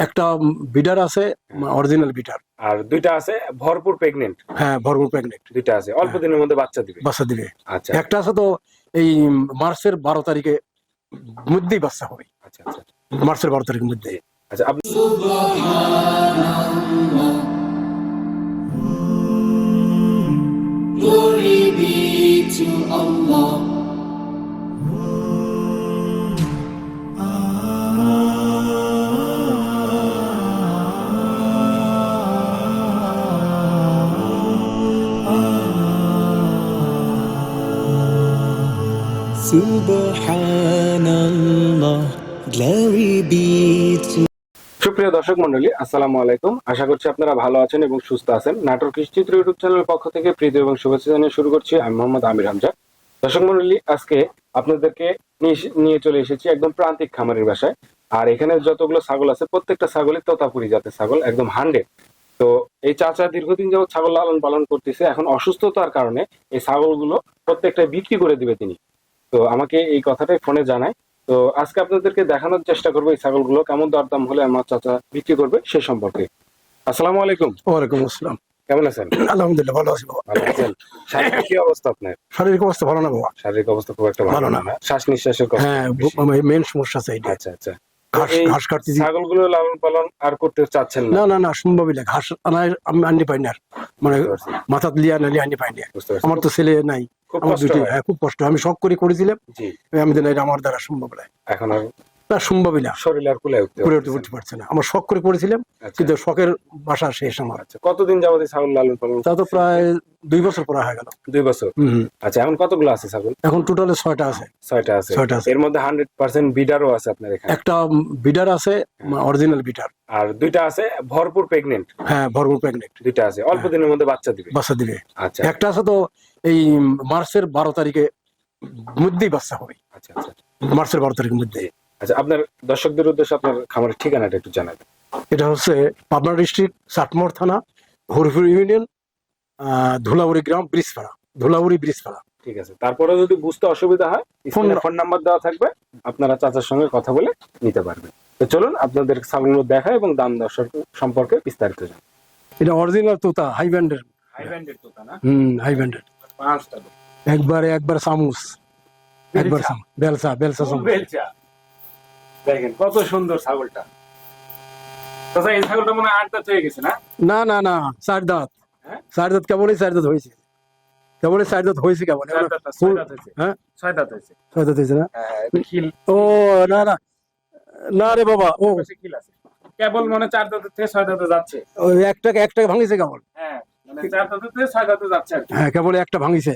একটা বিডার আছে, অরিজিনাল বিডার। আর দুইটা আছে ভরপুর প্রেগনেন্ট। হ্যাঁ, ভরপুর প্রেগনেন্ট। দুইটা আছে অল্প দিনের মধ্যে বাচ্চা দিবে। বাচ্চা দিবে। আচ্ছা একটা আছে তো এই মার্চের 12 তারিখে মধ্যেই বাচ্চা হবে। আচ্ছা আচ্ছা মার্চের 12 তারিখের মধ্যে। আচ্ছা আপনি Glory be to Allah. Subhanallah, glory be to সুপ্রিয় দর্শক মন্ডলী, আসসালামু আলাইকুম। আশা করছি আপনারা ভালো আছেন এবং সুস্থ আছেন। নাটোর কৃষিচিত্র ইউটিউব চ্যানেলের পক্ষ থেকে প্রীতি এবং শুভেচ্ছা জানিয়ে শুরু করছি। আমি মোহাম্মদ আমির হামজা। দর্শক মন্ডলী, আজকে আপনাদেরকে নিয়ে চলে এসেছি একদম প্রান্তিক খামারের বাসায়। আর এখানে যতগুলো ছাগল আছে প্রত্যেকটা ছাগলই তোতাপুরি জাতের ছাগল, একদম 100। তো এই চাচা দীর্ঘদিন যাবত ছাগল লালন পালন করতেছে। এখন অসুস্থতার কারণে এই ছাগলগুলো প্রত্যেকটা বিক্রি করে দিবে তিনি। তো আমাকে এই কথাটাই ফোনে জানায়। তো আজকে আপনাদেরকে দেখানোর চেষ্টা করবো এই ছাগলগুলো কেমন দরদাম হলে আমার চাচা বিক্রি করবে সে সম্পর্কে। আসসালামু আলাইকুম। ওয়ালাইকুম আসসালাম। কেমন আছেন? আলহামদুলিল্লাহ ভালো আছি বাবা। ভালো আছেন? শারীরিক কি অবস্থা আপনার? শারীরিক অবস্থা ভালো না বাবা। শারীরিক অবস্থা খুব একটা ভালো ভালো না না। শ্বাস নিঃশ্বাসের কষ্ট হ্যাঁ, বেশি। মেন সমস্যা আছে এটা। আচ্ছা আচ্ছা। ঘাস কাটতে ছাগলগুলো লালন পালন আর করতে চাচ্ছেন না? না না না, সম্ভবই না। ঘাস আমি আনতে পাই না, মানে বুঝতে পারছি। মাথা লিয়া নালি আনতে পাই না। বুঝতে পারছি। আমার তো ছেলে নাই, খুব আমার কষ্ট দুইটি। হয়। হ্যাঁ, খুব কষ্ট। আমি শখ করে করেছিলাম, জি। আমি জানি এটা আমার দ্বারা সম্ভব না। এখন আর না, সম্ভবই না। শরীর আর কুলে উঠতে করে পারছেন না। উঠতে পারছে না। আমার শখ করে করেছিলাম, আচ্ছা। কিন্তু শখের বাসা শেষ আমার। আচ্ছা, কতদিন যাবত এই ছাগল লালন পালন? তা তো প্রায় 2 বছর পর হয়ে গেল। 2 বছর। আচ্ছা, এখন কতগুলো আছে ছাগল? এখন টোটালে 6টা আছে। 6টা আছে। 6টা আছে। এর মধ্যে 100% বিডারও আছে আপনার এখানে? একটা বিডার আছে, অরিজিনাল বিডার। আর দুইটা আছে ভরপুর প্রেগনেন্ট। হ্যাঁ, ভরপুর প্রেগনেন্ট। দুইটা আছে অল্প দিনের মধ্যে বাচ্চা দিবে। বাচ্চা দিবে। আচ্ছা একটা আছে তো এই মার্চের 12 তারিখে মধ্যেই বাচ্চা হবে। আচ্ছা আচ্ছা মার্চের 12 তারিখের মধ্যে। আচ্ছা, আপনার দর্শকদের উদ্দেশ্যে আপনার খামারের ঠিকানাটা একটু জানাবেন। এটা হচ্ছে পাবনা ডিস্ট্রিক্ট চাটমোহর থানা, হরিপুর ইউনিয়ন, ধুলাউড়ি গ্রাম, ব্রিজপাড়া, ধুলাউড়ি ব্রিজপাড়া। ঠিক আছে। তারপরে যদি বুঝতে অসুবিধা হয় ফোন নাম্বার দেওয়া থাকবে, আপনারা চাচার সঙ্গে কথা বলে নিতে পারবেন। তো চলুন আপনাদের ছাগলগুলো দেখা এবং দাম দর সম্পর্কে বিস্তারিত জানাই। এটা অরিজিনাল তোতা, হাই ব্যান্ডের। হাই ব্যান্ডেড তোতা না? High banded. 5টা একবার চামচ, একবার বেলসা চামচ। বেলচা। দেখেন কত সুন্দর ছাগলটা। চাচা, এই ছাগলটা মনে হয় 8 দাঁত হয়ে গেছে না? না না না, 4 দাঁত। হ্যাঁ? 4 দাঁত কেবলই 4 দাঁত হয়েছে। কেবলই 4 দাঁত হয়েছে কেবল। 4 দাঁত না, 6 দাঁত হয়েছে। হ্যাঁ, 6 দাঁত হয়েছে। 6 দাঁত হয়েছে না? হ্যাঁ, খিল ও না না না রে বাবা, ও পাশে খিল আছে। কেবল মনে 4 দাঁত থেকে 6 দাঁতে যাচ্ছে। ওই একটা ভাঙিছে কেবল। হ্যাঁ, মানে 4 দাঁত থেকে 6 দাঁতে যাচ্ছে আর কি। হ্যাঁ, কেবল একটা ভাঙিছে।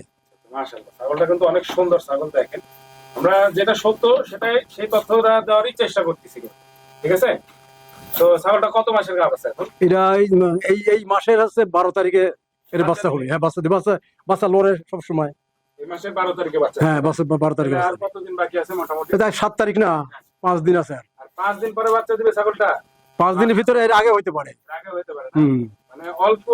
মাশাআল্লাহ, ছাগলটা কিন্তু অনেক সুন্দর ছাগল। দেখেন, আমরা যেটা সত্য সেটাই সেই তথ্যটা দেওয়ারই চেষ্টা করতেছি। ঠিক আছে। তো ছাগলটা কত মাসের গাভ আছে এখন? এটা এই মাসের হচ্ছে 12 তারিখে এর বাচ্চা হবে। হ্যাঁ, বাচ্চা লড়ে সবসময়। এই মাসের 12 তারিখে বাচ্চা। হ্যাঁ, বাচ্চা 12 তারিখে। আর কতদিন বাকি আছে মোটামুটি? এটা 7 তারিখ না, 5 দিন আছে। আর 5 দিন পরে বাচ্চা দিবে ছাগলটা? 5 দিনের ভিতরে এর আগে হইতে পারে। আগে হতে পারে না? মানে অল্প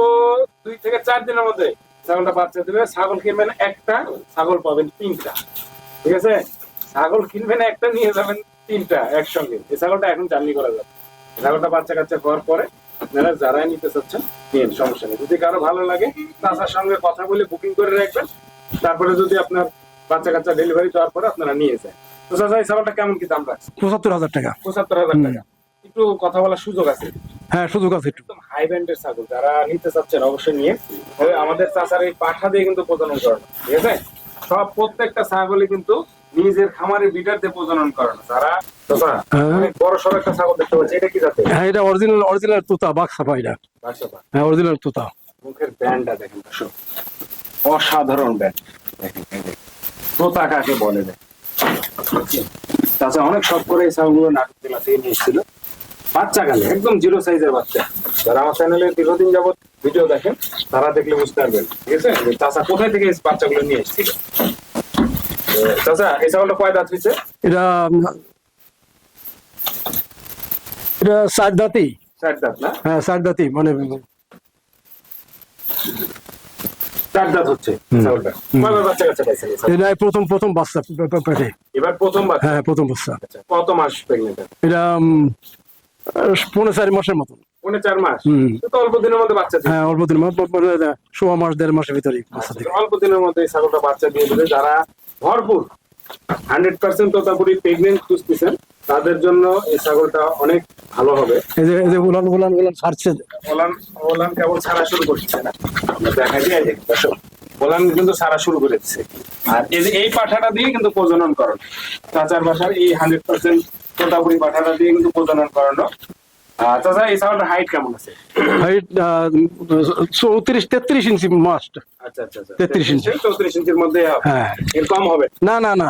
2 থেকে 4 দিনের মধ্যে ছাগলটা বাচ্চা দিবে। ছাগল কিনবেন একটা, ছাগল পাবেন 3টা। ঠিক আছে। ছাগল কিনবেন একটা, নিয়ে যাবেন 3টা একসঙ্গে। এই ছাগলটা এখন জার্নি করা যাবে। ছাগলটা বাচ্চা কাচ্চা হওয়ার পরে আপনারা যারাই নিতে চাচ্ছেন নিন, সমস্যা নেই। যদি কারো ভালো লাগে তার সঙ্গে কথা বলে বুকিং করে রাখবেন। তারপরে যদি আপনার বাচ্চা কাচ্চা ডেলিভারি দেওয়ার পরে আপনারা নিয়ে যান। তো চাচা, এই ছাগলটা কেমন কি দাম রাখছে? 75,000 টাকা। 75,000 টাকা। একটু কথা বলার সুযোগ আছে? হ্যাঁ, সুযোগ আছে একটু। একদম হাই ব্যান্ডের ছাগল যারা নিতে চাচ্ছেন অবশ্যই নিয়ে। তবে আমাদের চাচার এই পাঠা দিয়ে কিন্তু প্রজনন করানো, ঠিক আছে। সব প্রত্যেকটা ছাগলই কিন্তু নিজের খামারে বিটার দিয়ে প্রজনন করানো। যারা চাচা অনেক বড় সড় একটা ছাগল দেখতে পাচ্ছি, এটা কি জাতের? হ্যাঁ, এটা অরিজিনাল তোতা, বাক্সাপা এটা। বাদশাহ। হ্যাঁ, অরিজিনাল তোতা। মুখের ব্যান্ডটা দেখেন দর্শক, অসাধারণ ব্যান্ড। দেখেন এই দেখেন তোতা কাকে বলে। দেখ চাচা অনেক শখ করে এই ছাগলগুলো নাটক জেলা থেকে নিয়ে এসেছিল বাচ্চা কালে, একদম 0 সাইজের বাচ্চা। যারা আমার চ্যানেলে দীর্ঘদিন যাবত ভিডিও দেখেন তারা দেখলে বুঝতে পারবেন, ঠিক আছে, যে চাচা কোথায় থেকে এই বাচ্চাগুলো নিয়ে এসেছিল। চাচা, এই ছাগলটা কয় দাঁত হয়েছে? এটা 4 দাঁতই। 4 দাঁত না? হ্যাঁ, 4 দাঁতই, মানে 4 দাঁত হচ্ছে ছাগলটা। কয়বার বাচ্চা কাচ্চা পাইছেন এই ছাগল? এটা প্রথম বাচ্চা পেটে। এবার প্রথম বাচ্চা? হ্যাঁ, প্রথম বাচ্চা। আচ্ছা, কত মাস প্রেগনেন্ট? এটা 4.5 মাসের মতন। 4.5 মাস। হুম। তো অল্প দিনের মধ্যে বাচ্চা দিবে। হ্যাঁ, অল্প দিন, 1.5 মাস 1.5 মাসের ভিতরেই বাচ্চা দিবে। অল্প দিনের মধ্যে এই ছাগলটা বাচ্চা দিয়ে দেবে। যারা ভরপুর 100% তোতাপুরি প্রেগনেন্ট খুঁজতেছেন তাদের জন্য এই ছাগলটা অনেক ভালো হবে। এই যে উলান ছাড়ছে। ওলান কেবল ছাড়া শুরু করছে না, আমরা দেখাই দিই। এই যে দর্শক, ওলান কিন্তু ছাড়া শুরু করে দিচ্ছে। আর এই যে এই পাঠাটা দিয়ে কিন্তু প্রজনন করানো, চাচার বাসার এই 100% তোতাপুরি পাঠাটা দিয়ে কিন্তু প্রজনন করানো। চাচা, এই ছাগলটার হাইট কেমন আছে? হাইট 33 ইঞ্চি মাস্ট। আচ্ছা আচ্ছা আচ্ছা, 33 ইঞ্চি। 34 ইঞ্চির মধ্যে হবে। হ্যাঁ, এর কম হবে না না না,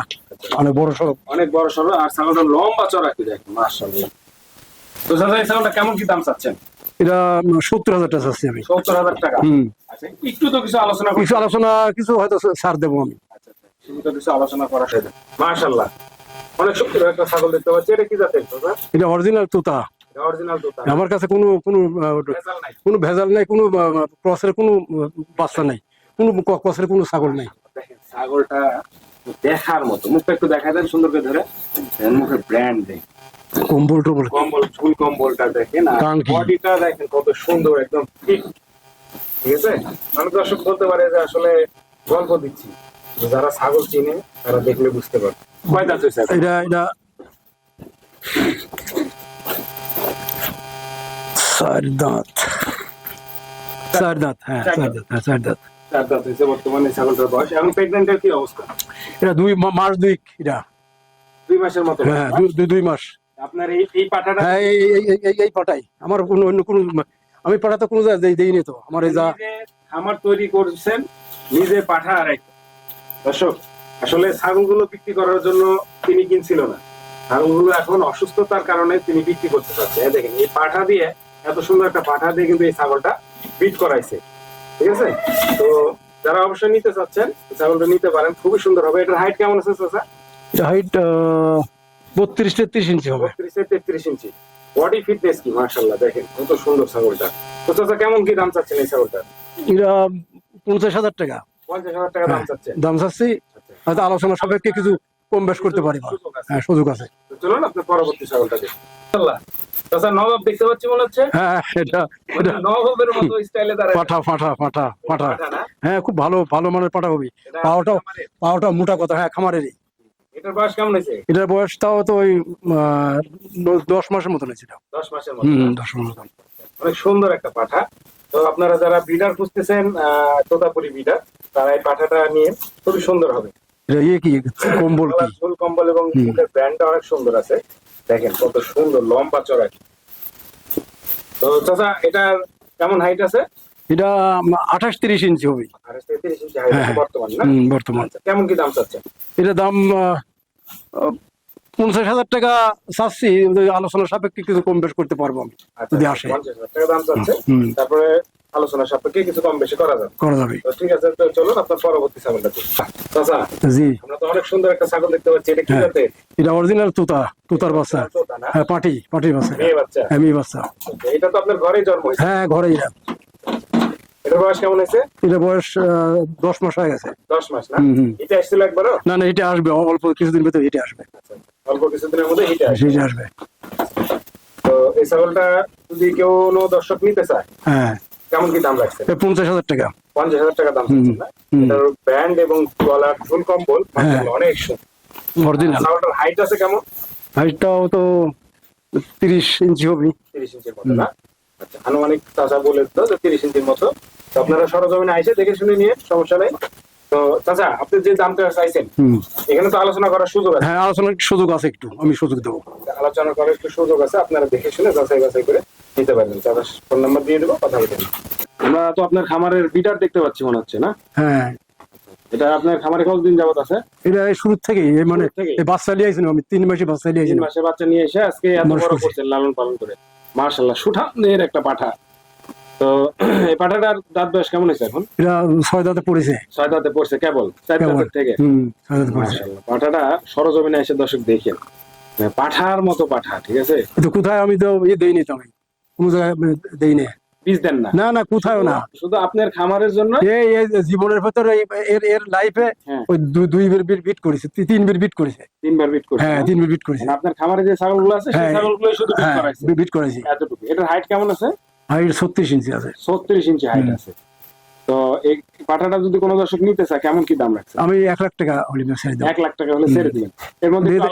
অনেক বড় সড়ক। অনেক বড় সড়ো। আর ছাগলটা লম্বা চড়া কি দেখেন, মাশাআল্লাহ। তো দাদা, এই ছাগলটা কেমন কি দাম চাচ্ছেন? এটা 70,000 টাকা চাচ্ছি আমি। 70,000 টাকা। হুম। আচ্ছা, একটু তো কিছু আলোচনা করতে। কিছু হয়তো ছাড় দেবো আমি। আচ্ছা আচ্ছা, সীমিত কিছু আলোচনা করা যায়। মাশাআল্লাহ, অনেক সুন্দর একটা ছাগল দেখতে পাচ্ছি। এটা কি জাতের দাদা? এটা অরিজিনাল তোতা। এটা অরিজিনাল তোতা। আমার কাছে কোনো ভেজাল নাই। কোনো ভেজাল নাই, কোনো ক্রসের কোনো বাচ্চা নাই, কোনো ক্রসের কোনো ছাগল নাই। দেখেন ছাগলটা দেখার মতো। মুখটা একটু দেখা দেন সুন্দর করে ধরে। মুখের ব্র্যান্ড দেখ, কম্বল টম্বল কম্বল, চুল কম্বলটা দেখেন। আর টাঙ্কি। বডিটা দেখেন কত সুন্দর, একদম ঠিক। ঠিক আছে, অনেক দর্শক বলতে পারে যে আসলে গল্প দিচ্ছি। যারা ছাগল চিনে তারা দেখলে বুঝতে পারে। কয় দাঁত হয়েছে? এটা 4 দাঁত। 4 দাঁত, হ্যাঁ 4 দাঁত, হ্যাঁ 4 দাঁত। 4 দাঁত হয়েছে বর্তমানে ছাগলটার বয়স। এখন প্রেগনেন্টের কি অবস্থা? এটা 2 মাস 2, এটা 2 মাসের মতো। হ্যাঁ 2 মাস। আপনার এই পাঠাটা হ্যাঁ, এই পাটাই আমার অন্য কোনো, আমি পাটা তো কোনো জায়গায় দেইনি তো। আমার এই যা খামার তৈরি করছেন, নিজে পাঠা। আর এক দর্শক, আসলে ছাগলগুলো বিক্রি করার জন্য তিনি কিনছিল না, ছাগলগুলো এখন অসুস্থতার কারণে তিনি বিক্রি করতে চাচ্ছে। এই দেখেন, এই পাঠা দিয়ে, এত সুন্দর একটা পাঠা দিয়ে কিন্তু এই ছাগলটা বিট করাইছে। ঠিক আছে, তো যারা অবশ্যই নিতে চাচ্ছেন ছাগলটা নিতে পারেন, খুবই সুন্দর হবে। এটার হাইট কেমন আছে চাচা? হাইট 32-33 ইঞ্চি হবে। 33 ইঞ্চি। বডি ফিটনেস কি মাশাআল্লাহ, দেখেন কত সুন্দর ছাগলটা। তো চাচা, কেমন কি দাম চাচ্ছেন এই ছাগলটা? এটা 50,000 টাকা 50,000 টাকা দাম চাচ্ছেন। দাম চাচ্ছি। আচ্ছা। হয়তো আলোচনা সাপেক্ষে কিছু কম বেশ করতে পারি। সুযোগ আছে। হ্যাঁ, সুযোগ আছে। তো চলুন আপনার পরবর্তী ছাগলটা দেখি। মাশাআল্লাহ, চাচা নবাব দেখতে পাচ্ছি মনে হচ্ছে। হ্যাঁ, এটা নবাবের মতো স্টাইলে দাঁড়ায়। পাঠা। পাঠা না? হ্যাঁ, খুব ভালো মানের পাঠা হবে। এটা খামারের? পাওয়াটা মোটা কথা। হ্যাঁ, খামারেরই। এটার বয়স কেমন হয়েছে? এটার বয়সটাও তো ওই 10 মাসের মতন হয়েছিল। 10 মাসের মতো না? 10 মাসের মতন। অনেক সুন্দর একটা পাঠা। তো আপনারা যারা ব্রিডার খুঁজতেছেন, তোতাপুরি ব্রিডার, তারা এই পাঠাটা নিয়ে খুবই সুন্দর হবে। এটা কি কম্বল কি? ফুল কম্বল এবং মুখের ব্র্যান্ডটা অনেক সুন্দর আছে। দেখেন কত সুন্দর লম্বা চড়া। তো চাচা, এটার কেমন হাইট আছে? এটা 28-30 ইঞ্চি হবে। আর 33 ইঞ্চি হাইট আছে বর্তমান না? বর্তমান। আচ্ছা, কেমন কি দাম চাচ্ছেন? এটা দাম 50,000 টাকা চাচ্ছি। আলোচনা সাপেক্ষে কিছু কম বেশ করতে পারবো আমি, আচ্ছা, যদি আসে। 50,000 টাকা দাম চাচ্ছে। হুম। তারপরে আলোচনা সাপেক্ষে কিছু কম বেশি করা যাবে। করা যাবে। তো ঠিক আছে, তো চলুন আপনার পরবর্তী ছাগলটা দেখি। চাচা, জি, আমরা তো অনেক সুন্দর একটা ছাগল দেখতে পাচ্ছি। এটা কি হ্যাঁ। জাতের? এটা অরিজিনাল তোতার বাচ্চা। তোতা না? হ্যাঁ, পাটির বাচ্চা। মেয়ে বাচ্চা? হ্যাঁ, মেয়ে বাচ্চা। আচ্ছা, এটা তো আপনার ঘরেই জন্ম হয়েছে। হ্যাঁ, ঘরেই। এটার বয়স কেমন হয়েছে? এটা বয়স 10 মাস হয়ে গেছে। 10 মাস না? হুম। এটা আসছিল একবারও? না, এটা আসবে অল্প কিছুদিন ভিতরে। এটা আসবে, আচ্ছা, অল্প কিছুদিনের মধ্যে এটা আসবে। এটা আসবে। তো এই ছাগলটা যদি কেউ কোনো দর্শক নিতে চায়, হ্যাঁ, কেমন কি দাম রাখছে? 50,000 টাকা। 50,000 টাকা দাম চাচ্ছেন না? এটার ব্যান্ড এবং গলার ঝুল কম্বল মাশাআল্লাহ অনেক সুন্দর। অরিজিনাল। ছাগলটার হাইট আছে কেমন? হাইটটাও তো 30 ইঞ্চি হবে। 30 ইঞ্চির মতো না? আচ্ছা, আনুমানিক চাচা বলে তো যে 30 ইঞ্চির মতো। তো আপনারা সরজমিনে আইসে দেখে শুনে নিয়ে, সমস্যা নেই। তো চাচা, আপনি যে দামটা চাইছেন, এখানে তো আলোচনা করার সুযোগ আছে। হ্যাঁ, আলোচনার সুযোগ আছে, একটু আমি সুযোগ দেবো। আলোচনা করার একটু সুযোগ আছে, আপনারা দেখে শুনে যাচাই বাছাই করে নিতে পারবেন। চাচার ফোন নাম্বার দিয়ে দেবো, কথা বলবেন। আমরা তো আপনার খামারের বিটার দেখতে পাচ্ছি মনে হচ্ছে না? হ্যাঁ, এটা আপনার খামারে কতদিন যাবত আছে? এটা এই শুরু থেকে মানে শুরু থেকেই? এই বাচ্চা নিয়ে আইছিলাম আমি। 3 মাসে বাচ্চা নিয়ে 3 আইছিলাম। মাসের বাচ্চা নিয়ে এসে আজকে এত মানুষ বড় করছে। করছেন লালন পালন করে। মাশাআল্লাহ, সুঠামের একটা পাঠা। তো এই পাঠাটার দাঁত বয়স কেমন হয়েছে এখন? এটা 6 দাঁতে পড়েছে। 6 দাঁতে পড়ছে কেবল, 4 দাঁতের থেকে। 6 দাঁতে পড়েছে। মাশাআল্লাহ, পাঠাটা সরজমিনে এসে দর্শক দেখেন, পাঠার মতো পাঠা। ঠিক আছে, তো কোথায় আমি তো দেইনি, তো আমি কোনো জায়গায় দেইনি। বীজ দেন না? না না, কোথাও না। শুধু আপনার খামারের জন্য? এই এই যে জীবনের ভেতরে এর এর লাইফে হ্যাঁ। ওই দুইবার বিট করেছে, তিনবার বিট করেছে। 3 বার বিট করছে? হ্যাঁ, 3বার বিট করেছে। মানে আপনার খামারে যে ছাগলগুলো আছে সেই হ্যাঁ, ছাগলগুলোই শুধু বিট হ্যাঁ, করাইছে? বিট করেছি। এতটুকু। এটার হাইট কেমন আছে? হাইট 36 ইঞ্চি আছে। 36 ইঞ্চি হাইট আছে। তো এই পাঠাটা যদি কোনো দর্শক নিতে চায় কেমন কি দাম রাখছে? আমি 1 লাখ টাকা হলে ছেড়ে দেবো। 1 লাখ টাকা হলে ছেড়ে দিবেন। এর মধ্যে দিয়ে একটু